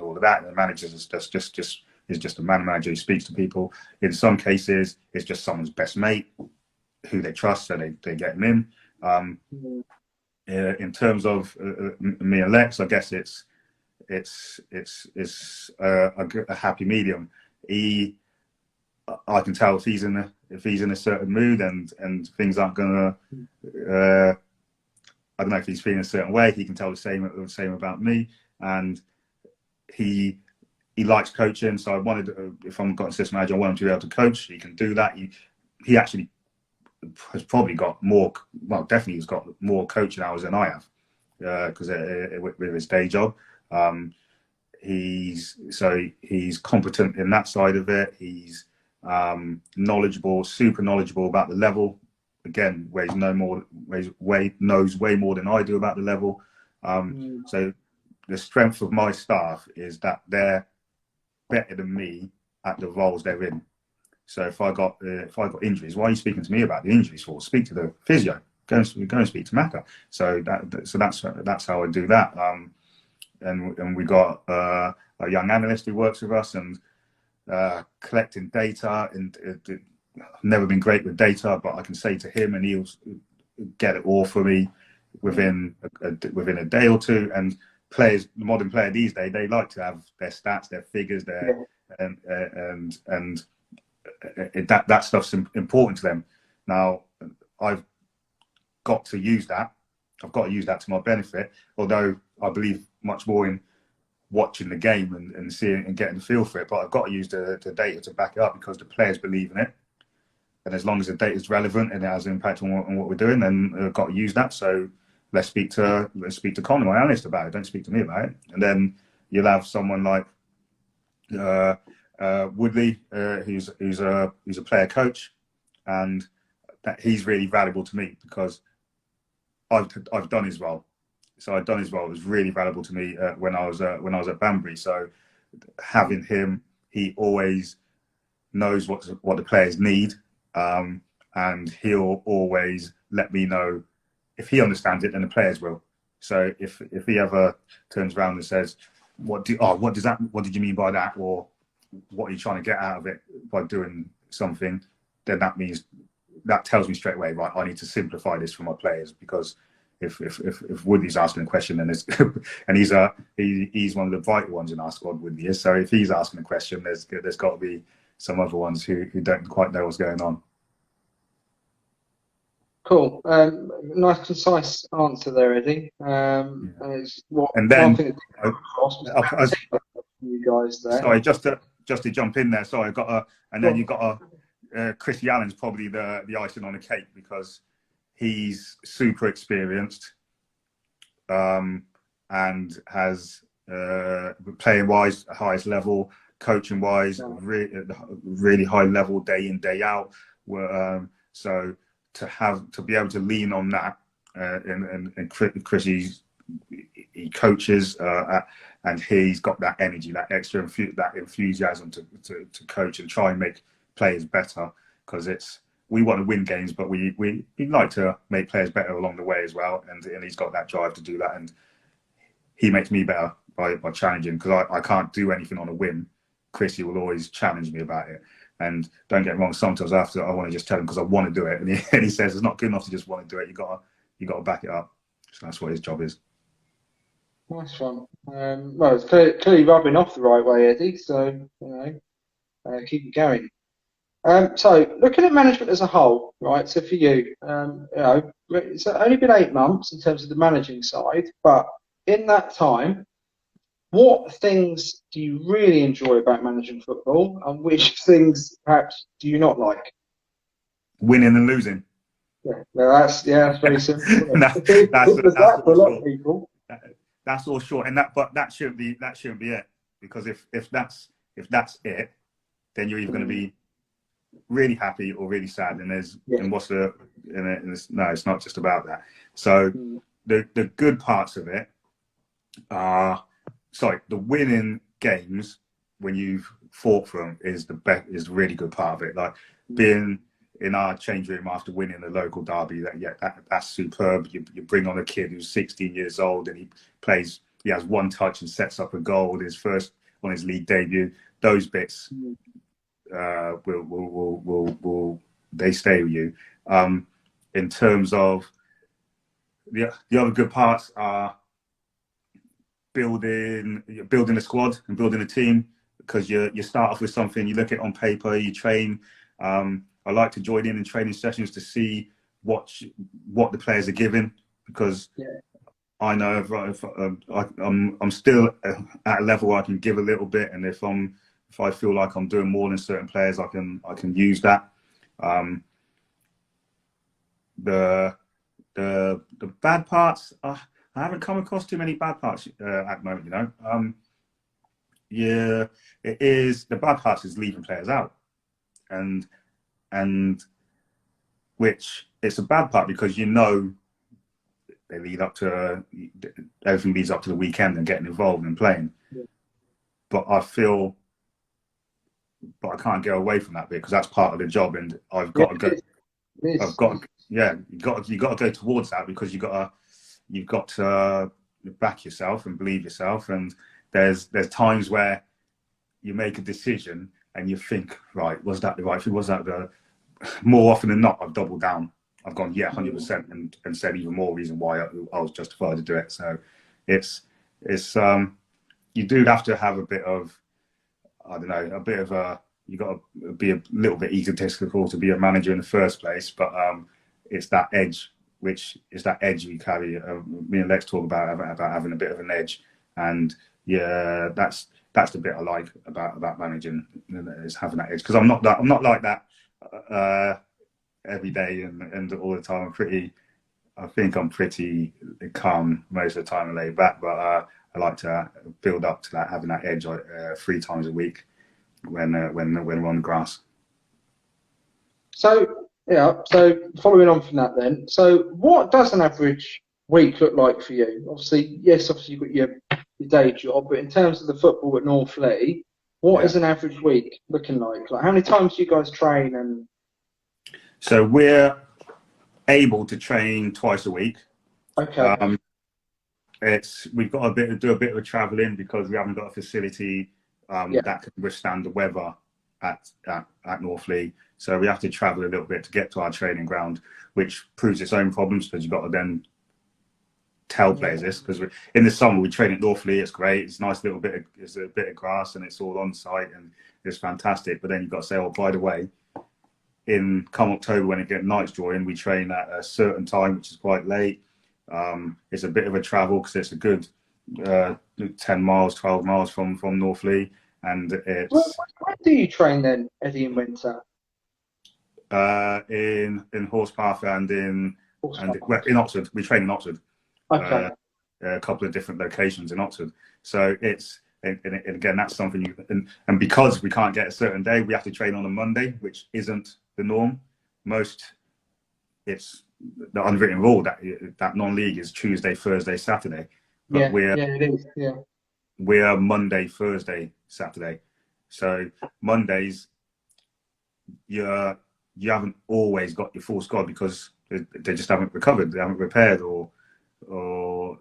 S2: all of that. And the manager is just a manager who speaks to people. In some cases, it's just someone's best mate who they trust, so they get him in. In terms of me and Lex, I guess it's a happy medium. I can tell if he's in a certain mood and things aren't gonna. I don't know if he's feeling a certain way. He can tell the same about me, and he likes coaching. So I wanted, if I'm got assistant manager, I want him to be able to coach. He can do that. He actually has probably got more. Well, definitely he's got more coaching hours than I have because with his day job. He's competent in that side of it. He's knowledgeable, super knowledgeable about the level. Again, knows way more than I do about the level. So the strength of my staff is that they're better than me at the roles they're in. So if I got injuries, why are you speaking to me about the injuries for? Speak to the physio. Go and speak to Maka. So that's how I do that. And we got a young analyst who works with us and collecting data. And I've never been great with data, but I can say to him, and he'll get it all for me within a day or two. And the modern player these days, they like to have their stats, their figures, and that stuff's important to them. Now, I've got to use that. I've got to use that to my benefit. Although I believe much more in watching the game and seeing and getting the feel for it, but I've got to use the data to back it up because the players believe in it. And as long as the data is relevant and it has an impact on what we're doing, then I've got to use that. So let's speak to Connor, my analyst, about it. Don't speak to me about it. And then you'll have someone like Woodley, who's a player coach, and that he's really valuable to me because I've done his role. So I've done his role. It was really valuable to me when I was at Banbury. So having him, he always knows what the players need, and he'll always let me know if he understands it, then the players will. So if he ever turns around and says, what did you mean by that, or what are you trying to get out of it by doing something, then that tells me straight away, right, I need to simplify this for my players, because if Woodley's asking a question, then it's and he's one of the vital ones in our squad, Woodley is. So if he's asking a question, there's got to be some other ones who don't quite know what's going on.
S1: Cool. Nice, concise answer there, Eddie. And it's what
S2: and then
S1: one thing you guys there.
S2: Sorry, just to jump in there. Sorry, and then you've got Chrissy Allen's probably the icing on the cake, because he's super experienced and has playing wise highest level, coaching wise really high level, day in day out. So to be able to lean on that, and Chrissy's, he coaches and he's got that energy, that extra that enthusiasm to coach and try and make players better, because we want to win games, but we like to make players better along the way as well, and he's got that drive to do that, and he makes me better by challenging, because I can't do anything on a whim. Chrissy will always challenge me about it. And don't get me wrong, sometimes after I want to just tell him because I want to do it, and he says it's not good enough to just want to do it. You got to back it up. So that's what his job is.
S1: Nice one. Well, it's clearly rubbing off the right way, Eddie. So keep it going. So looking at management as a whole, right? So for you, it's only been 8 months in terms of the managing side, but in that time, what things do you really enjoy about managing football, and which things perhaps do you not like?
S2: Winning and losing.
S1: Yeah, that's very simple.
S2: that's
S1: for a lot of people.
S2: That's all short, but that shouldn't be it, because if that's it, then you're either going to be really happy or really sad, and it's not just about that. So the good parts of it are, the winning games when you've fought for them is the really good part of it. Like being in our change room after winning the local derby. That's superb. You bring on a kid who's 16 years old and he has one touch and sets up a goal, his first on his league debut. Those bits will they stay with you. In terms of the other good parts are building a squad and building a team, because you start off with something, you look at it on paper, you train. I like to join in training sessions to see what the players are given, because I know if I'm still at a level where I can give a little bit, and if I feel like I'm doing more than certain players, I can use that. The bad parts, I haven't come across too many bad parts at the moment, you know. Yeah, it is. The bad parts is leaving players out, and which it's a bad part because they lead up to everything leads up to the weekend and getting involved and playing. Yeah. But I can't get away from that bit, because that's part of the job, and I've got to go. You got to go towards that, because you've got to back yourself and believe yourself. And there's times where you make a decision and you think, right, was that the right thing? Was that the... More often than not, I've doubled down. I've gone, 100%, and said even more reason why I was justified to do it. So it's you do have to have a bit of, I don't know, you got to be a little bit egotistical to be a manager in the first place, but it's that edge, which is that edge we carry. Me and Lex talk about having a bit of an edge, and that's the bit I like about managing, is having that edge, because I'm not like that every day and all the time. I think I'm pretty calm most of the time and laid back, but I like to build up to that, having that edge 3 times a week when we're on the grass.
S1: So following on from that then, so what does an average week look like for you? Obviously you've got your day job, but in terms of the football at North Leigh, what is an average week looking like? Like, how many times do you guys train? And
S2: so we're able to train twice a week.
S1: Okay.
S2: We've got to do a bit of travelling, because we haven't got a facility that can withstand the weather at North Leigh. So we have to travel a little bit to get to our training ground, which proves its own problems, because you've got to then tell players this, because in the summer we train at North Leigh. It's great. It's a nice little bit of grass, and it's all on site, and it's fantastic. But then you've got to say, oh, by the way, come October, when it gets nights drawing, we train at a certain time, which is quite late. It's a bit of a travel, because it's a good 10 miles, 12 miles from North Leigh, and it's.
S1: Where do you train then, Eddie, in winter?
S2: In Horsepath and in Oxford. We train in Oxford.
S1: Okay.
S2: A couple of different locations in Oxford. So it's, and again, that's something and because we can't get a certain day, we have to train on a Monday, which isn't the norm. It's the unwritten rule that non-league is Tuesday, Thursday, Saturday. But
S1: it is. Yeah.
S2: We're Monday, Thursday, Saturday. So Mondays, you haven't always got your full squad, because they just haven't recovered, they haven't repaired, or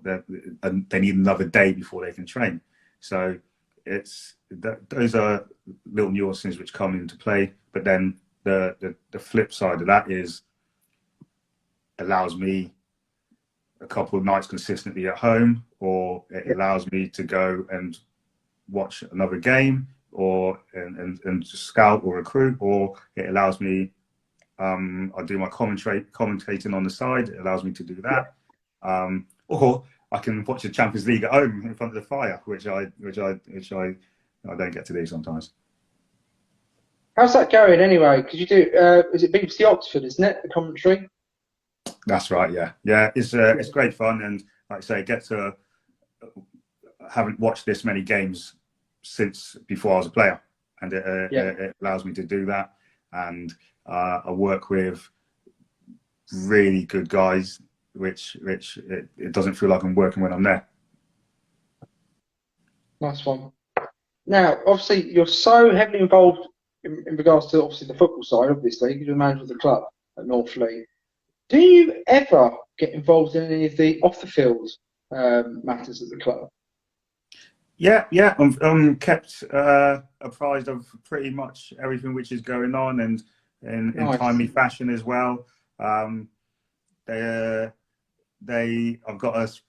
S2: they need another day before they can train. So those are little nuances which come into play. But then the flip side of that is allows me a couple of nights consistently at home, or it allows me to go and watch another game, or and scout or recruit, or it allows me I do my commentating on the side. It allows me to do that, or I can watch the Champions League at home in front of the fire, which I don't get to do sometimes.
S1: How's that going anyway? Because you do, is it BBC Oxford, isn't it, the commentary?
S2: That's right. Yeah. It's great fun, and like I say, haven't watched this many games since before I was a player, and it allows me to do that. And I work with really good guys, which it doesn't feel like I'm working when I'm there.
S1: Nice one. Now, obviously, you're so heavily involved in regards to obviously the football side, obviously, you're the manager of the club at North Leigh. Do you ever get involved in any of the off the field matters at the club?
S2: Yeah. I'm kept apprised of pretty much everything which is going on, and in
S1: Nice.
S2: timely fashion as well. Um, they, I've got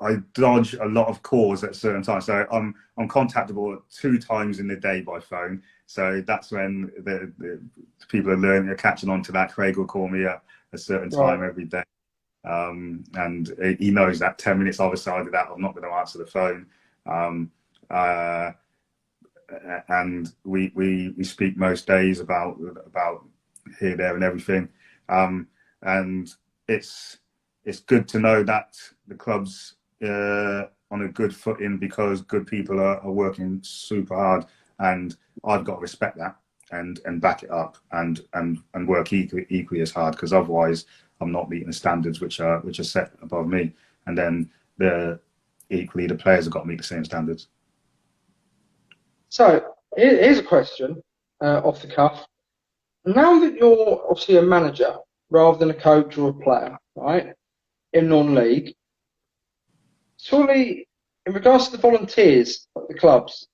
S2: I dodge a lot of calls at certain times, so I'm contactable 2 times in the day by phone. So that's when the people are learning, are catching on to that. Craig will call me at a certain time
S1: Right.
S2: every day. And he knows that 10 minutes either side of that, I'm not going to answer the phone. Uh, and we speak most days about here, there, and everything. And it's good to know that the club's on a good footing, because good people are working super hard, and I've got to respect that and back it up and work equally as hard, because otherwise I'm not meeting the standards which are set above me, and then equally the players have got to meet the same standards.
S1: So here's a question off the cuff. Now that you're obviously a manager rather than a coach or a player, right, in non-league, surely in regards to the volunteers at the clubs,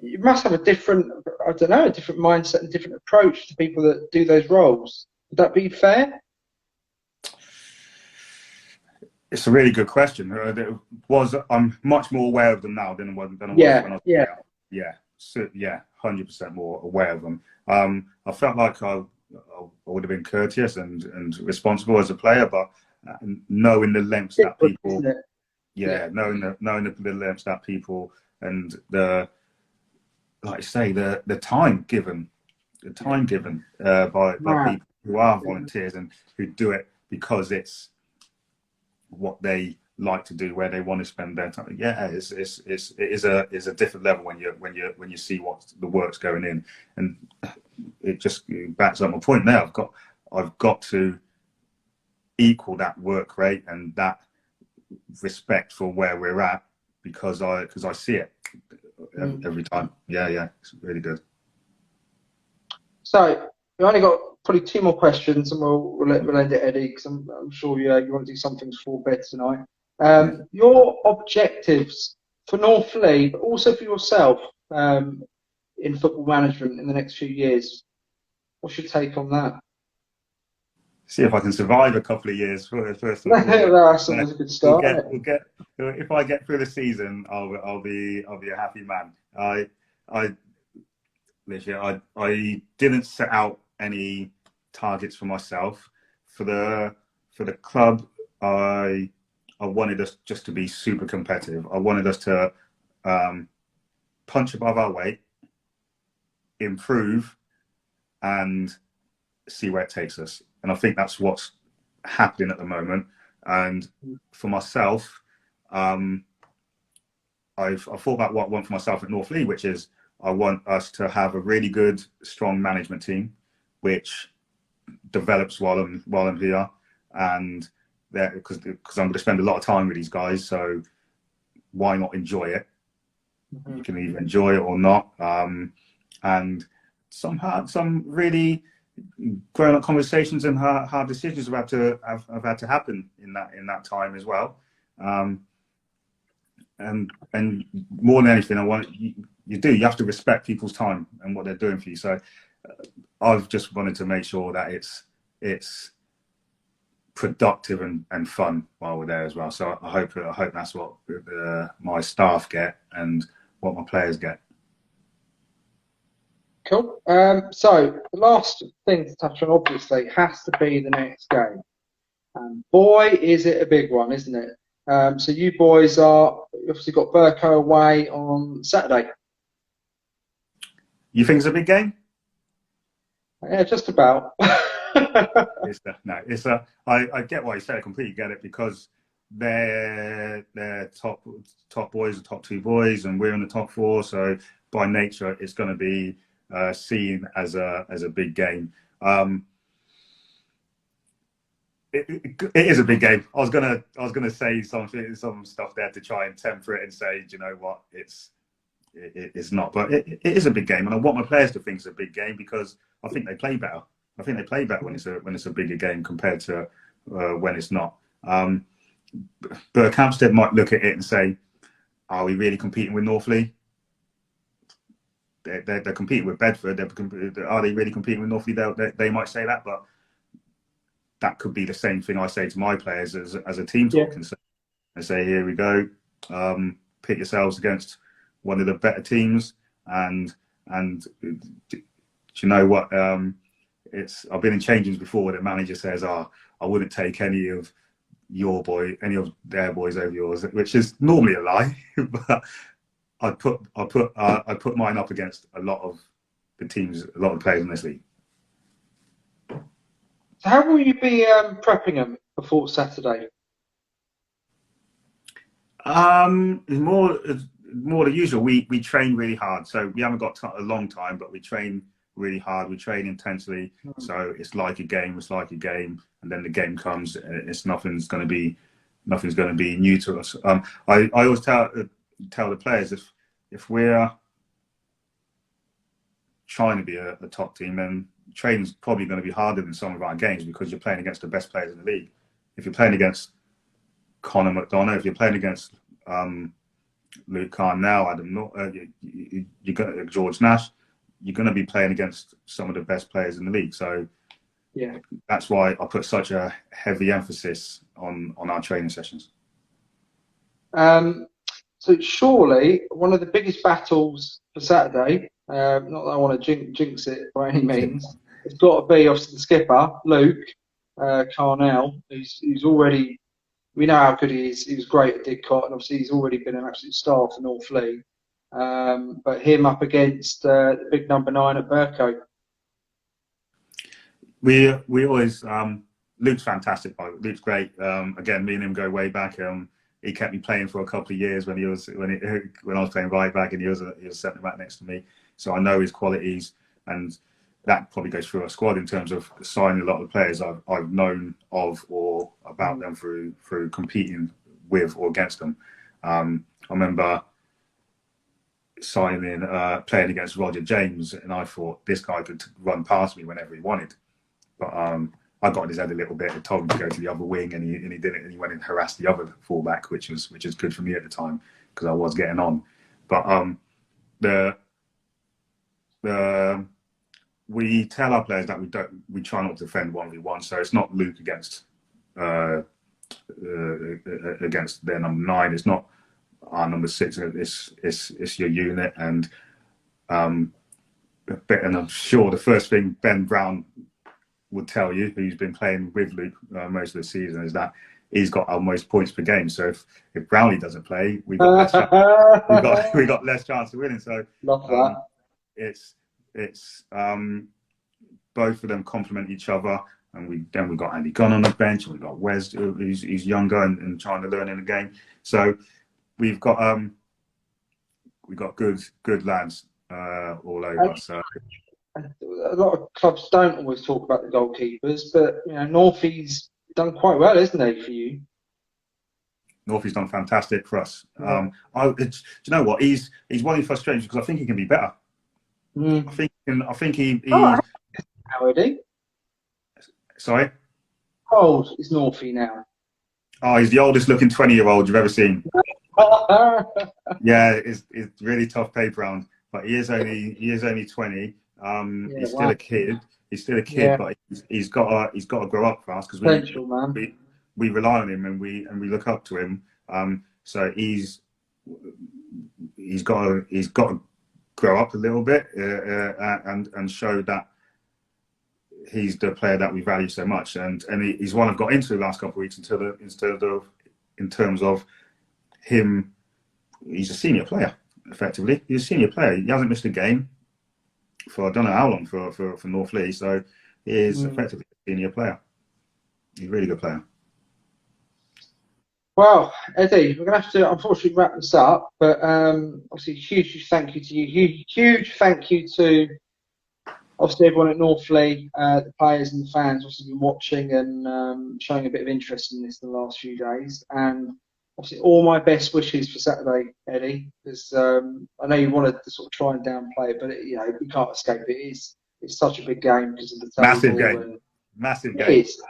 S1: you must have a different, I don't know, a different mindset and different approach to people that do those roles. Would that be fair?
S2: It's a really good question. I'm much more aware of them now than I was when I was
S1: Yeah.
S2: yeah, so, yeah, 100% more aware of them. I felt like I would have been courteous and responsible as a player, but knowing the lengths that people, knowing the lengths that people, and like I say, the time given, by people who are volunteers and who do it because it's what they like to do, where they want to spend their time. Yeah, it is a different level when you see what the work's going in, and it just backs up my point there. I've got to equal that work rate and that respect for where we're at, because I see it every time. Yeah, it's really good.
S1: So we've only got probably 2 more questions, and we'll end it, Eddie, because I'm sure you want to do something for bed tonight. Your objectives for North Leigh, but also for yourself in football management in the next few years. What's your take on that?
S2: See if I can survive a couple of years first and foremost.
S1: That's always a good start.
S2: We'll get. If I get through the season, I'll be a happy man. Literally, I didn't set out any targets for myself. For the club, I wanted us just to be super competitive. I wanted us to punch above our weight, improve, and see where it takes us. And I think that's what's happening at the moment. And for myself, I've thought about what I want for myself at North Leigh, which is I want us to have a really good, strong management team, which develops while I'm here, and because I'm going to spend a lot of time with these guys, so why not enjoy it? You can either enjoy it or not, and some really grown-up conversations and hard decisions have had to happen in that time as well. And more than anything, I want you have to respect people's time and what they're doing for you. So I've just wanted to make sure that it's productive and fun while we're there as well. So I hope that's what my staff get and what my players get.
S1: Cool. So the last thing to touch on, obviously, has to be the next game. Boy, is it a big one, isn't it? So you boys obviously got Burko away on Saturday.
S2: You think it's a big game?
S1: Yeah, just about.
S2: I get why you say. I completely get it, because they're top boys, the top 2 boys, and we're in the top 4. So by nature, it's going to be seen as a big game. It is a big game. I was gonna say some stuff there to try and temper it and say, do you know what, it's it's not. But it is a big game, and I want my players to think it's a big game because I think they play better. I think they play better when it's a bigger game compared to when it's not. But Hampstead might look at it and say, "Are we really competing with North Leigh? They're competing with Bedford. Are they really competing with North Leigh?" They might say that, but that could be the same thing I say to my players as a team talk and say, "Here we go, pit yourselves against one of the better teams." And do you know what? I've been in change-ins before where the manager says, "I wouldn't take any of their boys over yours," which is normally a lie, but I put mine up against a lot of the teams, a lot of players in this league.
S1: So how will you be prepping them before Saturday?
S2: It's more the usual. We train really hard, so we haven't got a long time, but we train really hard. We train intensely, so it's like a game. It's like a game, and then the game comes. Nothing's going to be new to us. I always tell the players if we're trying to be a top team, then training's probably going to be harder than some of our games because you're playing against the best players in the league. If you're playing against Conor McDonough, if you're playing against Luke Khan now, you got George Nash, you're going to be playing against some of the best players in the league. So
S1: yeah,
S2: that's why I put such a heavy emphasis on our training sessions.
S1: So surely one of the biggest battles for Saturday, not that I want to jinx it by any means, it's got to be obviously the skipper, Luke Carnell, who's already, we know how good he is. He was great at Didcot, and obviously he's already been an absolute star for North Leigh. But him up against the big number 9 at Burco.
S2: We always Luke's fantastic. Luke's great. Again, me and him go way back. He kept me playing for a couple of years when I was playing right back, and he was centre back next to me. So I know his qualities, and that probably goes through our squad in terms of signing a lot of the players I've known of or about them through competing with or against them. I remember playing against Roger James, and I thought this guy could run past me whenever he wanted, but I got in his head a little bit and told him to go to the other wing, and he didn't, and he went and harassed the other fullback, which is good for me at the time because I was getting on. But we tell our players that we try not to defend 1v1, so it's not Luke against their number 9. It's not our number 6. It's your unit, and I'm sure the first thing Ben Brown would tell you, who's been playing with Luke most of the season, is that he's got our most points per game. So if Brownlee doesn't play, we got less chance of winning. So
S1: love that.
S2: It's both of them complement each other, and we've got Andy Gunn on the bench, and we've got Wes who's younger and trying to learn in the game. So we've got good lads all over. So
S1: a lot of clubs don't always talk about the goalkeepers, but Northie's done quite well, isn't he, for you?
S2: Northie's done fantastic for us. Yeah. Do you know what? He's one of the frustrations because I think he can be better. I think he.
S1: How old is he?
S2: Sorry.
S1: How old is Northie now?
S2: Oh, he's the oldest looking 20-year-old you've ever seen. Yeah, it's really tough paper round, but he is only 20. He's still a kid. He's still a kid, but he's got to grow up fast because we rely on him and we look up to him. So he's got to grow up a little bit and show that he's the player that we value so much. And he's one I've got into the last couple of weeks in terms of him. He's a senior player, effectively. He's a senior player. He hasn't missed a game for I don't know how long for North Leigh, so he is effectively a senior player. He's a really good player.
S1: Well, Eddie, we're going to have to unfortunately wrap this up, but obviously huge thank you to you. Huge thank you to obviously everyone at North Leigh, the players and the fans obviously been watching and showing a bit of interest in this in the last few days. And obviously all my best wishes for Saturday, Eddie, because I know you wanted to sort of try and downplay it, but you know you can't escape it. It's such a big game because of the
S2: Massive
S1: table,
S2: game.
S1: and
S2: Massive
S1: it
S2: game.
S1: is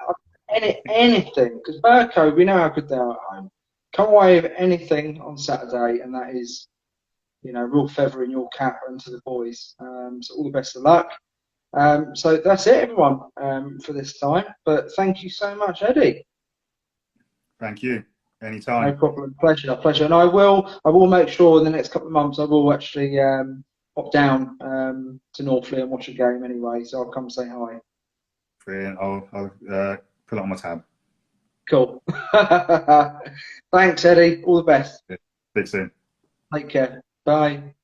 S1: anything because Burko, we know how good they are at home. Come away with anything on Saturday, and that is, you know, real feather in your cap and to the boys. So all the best of luck. So that's it, everyone, for this time. But thank you so much, Eddie.
S2: Thank you.
S1: No
S2: Anytime.
S1: problem. Pleasure, pleasure. And I will make sure in the next couple of months I will actually pop down to Northley and watch a game anyway. So I'll come say hi.
S2: Brilliant. I'll put it on my tab.
S1: Cool. Thanks, Eddie. All the best.
S2: Speak soon.
S1: Take care. Bye.